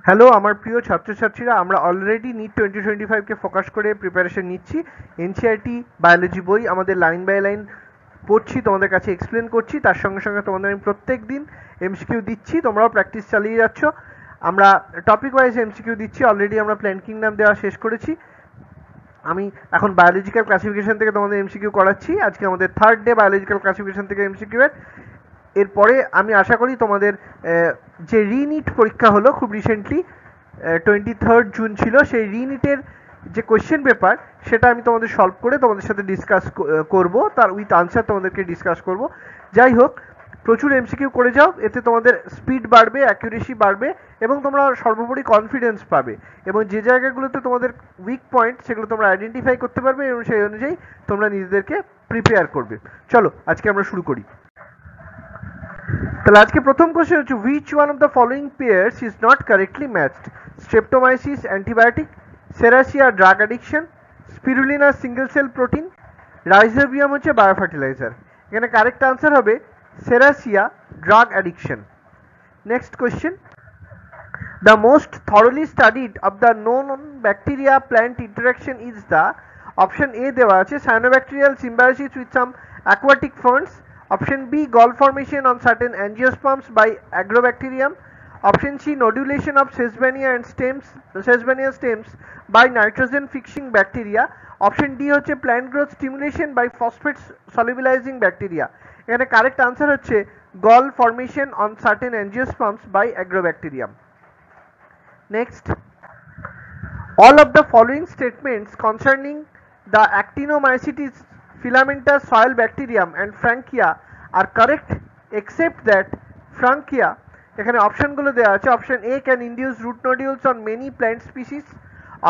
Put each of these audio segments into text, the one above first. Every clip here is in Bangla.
হ্যালো আমার প্রিয় ছাত্রছাত্রীরা, আমরা অলরেডি নিট 2025 কে ফোকাস করে প্রিপারেশন নিচ্ছি। এনসিইআরটি বায়োলজি বই আমাদের লাইন বাই লাইন পড়ছি, তোমাদের কাছে এক্সপ্লেন করছি, তার সঙ্গে সঙ্গে তোমাদের আমি প্রত্যেক দিন এমসিকিউ দিচ্ছি, তোমরাও প্র্যাকটিস চালিয়ে যাচ্ছ। আমরা টপিক ওয়াইজ এমসিকিউ দিচ্ছি, অলরেডি আমরা প্ল্যান্ট কিংডম দেওয়া শেষ করেছি। আমি এখন বায়োলজিক্যাল ক্লাসিফিকেশন থেকে তোমাদের এমসিকিউ করাচ্ছি। আজকে আমাদের থার্ড ডে বায়োলজিক্যাল ক্লাসিফিকেশন থেকে এমসিকিউ এর। এরপরে আমি আশা করি তোমাদের যে রিনিট পরীক্ষা হলো খুব রিসেন্টলি 23 জুন ছিল, সেই রিনিটের যে কোয়েশ্চেন পেপার সেটা আমি তোমাদের সলভ করে তোমাদের সাথে ডিসকাস করব, তার উইথ আনসার তোমাদেরকে ডিসকাস করব। যাই হোক, প্রচুর এমসিকিউ করে যাও, এতে তোমাদের স্পিড বাড়বে, অ্যাকুরেসি বাড়বে এবং তোমরা সর্বোপরি কনফিডেন্স পাবে, এবং যে জায়গাগুলোতে তোমাদের উইক পয়েন্ট সেগুলো তোমরা আইডেন্টিফাই করতে পারবে এবং সেই অনুযায়ী তোমরা নিজেদেরকে প্রিপেয়ার করবে। চলো আজকে আমরা শুরু করি। তাহলে আজকে প্রথম কোশ্চেন হচ্ছে, which one of the following pairs is not correctly matched? Streptomyces antibiotic, Serratia drug addiction, Spirulina single cell protein, Rhizobium হচ্ছে বায়োফার্টিলাইজার। এখানে কারেক্ট আনসার হবে Serratia drug addiction. Next question, the most thoroughly studied of the known bacteria plant interaction is the option A দেওয়া আছে cyanobacterial symbiosis with some aquatic ferns, option B gall formation on certain angiosperms by agrobacterium, option C nodulation of Sesbania stems by nitrogen fixing bacteria, option D হচ্ছে plant growth stimulation by phosphate solubilizing bacteria। এখানে কারেক্ট আনসার হচ্ছে gall formation on certain angiosperms by agrobacterium. Next, all of the following statements concerning the Actinomycetes filamentous soil bacterium and Frankia are correct except that Frankia, এখানে অপশনগুলো দেওয়া আছে, option A can induce root nodules on many plant species,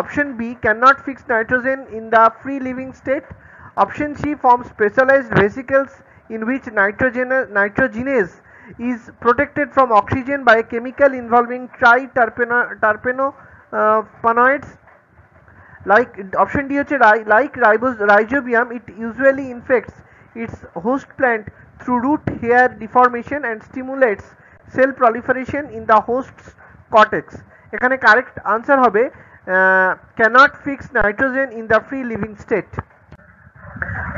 option B cannot fix nitrogen in the free living state, option C forms specialized vesicles in which nitrogenase is protected from oxygen by a chemical involving triterpenoids, like option D হচ্ছে like Rhizobium, it usually infects its host plant through root hair deformation and stimulates cell proliferation in the host's cortex। এখানে কারেক্ট আনসার হবে cannot fix nitrogen in the free living state.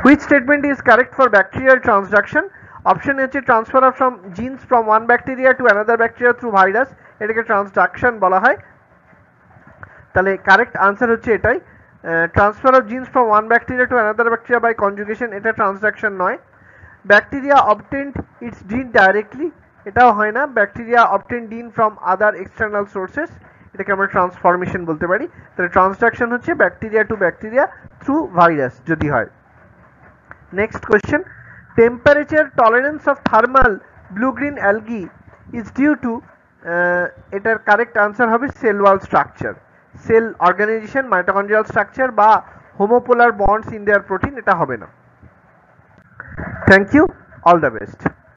Which statement is correct for bacterial transduction? Option হচ্ছে transfer of some genes from one bacteria to another bacteria through virus, এটাকে ট্রান্সডাকশন বলা হয়। তাহলে কারেক্ট আনসার হচ্ছে এটাই, transfer of genes from one bacteria to another bacteria by conjugation, এটা ট্রান্সডাকশন নয়। Bacteria obtained its gene directly, এটাও হয় না। Bacteria obtained gene from other external sources, এটাকে আমরা ট্রান্সফরমেশন বলতে পারি। তাহলে ট্রান্সডাকশন হচ্ছে bacteria to bacteria through virus যদি হয়। Next question, temperature tolerance of thermal blue green algae is due to, এটার কারেক্ট আনসার হবে cell wall structure, cell organisation, mitochondrial structure বা homopolar bonds in their protein, এটা হবে না। Thank you, all the best.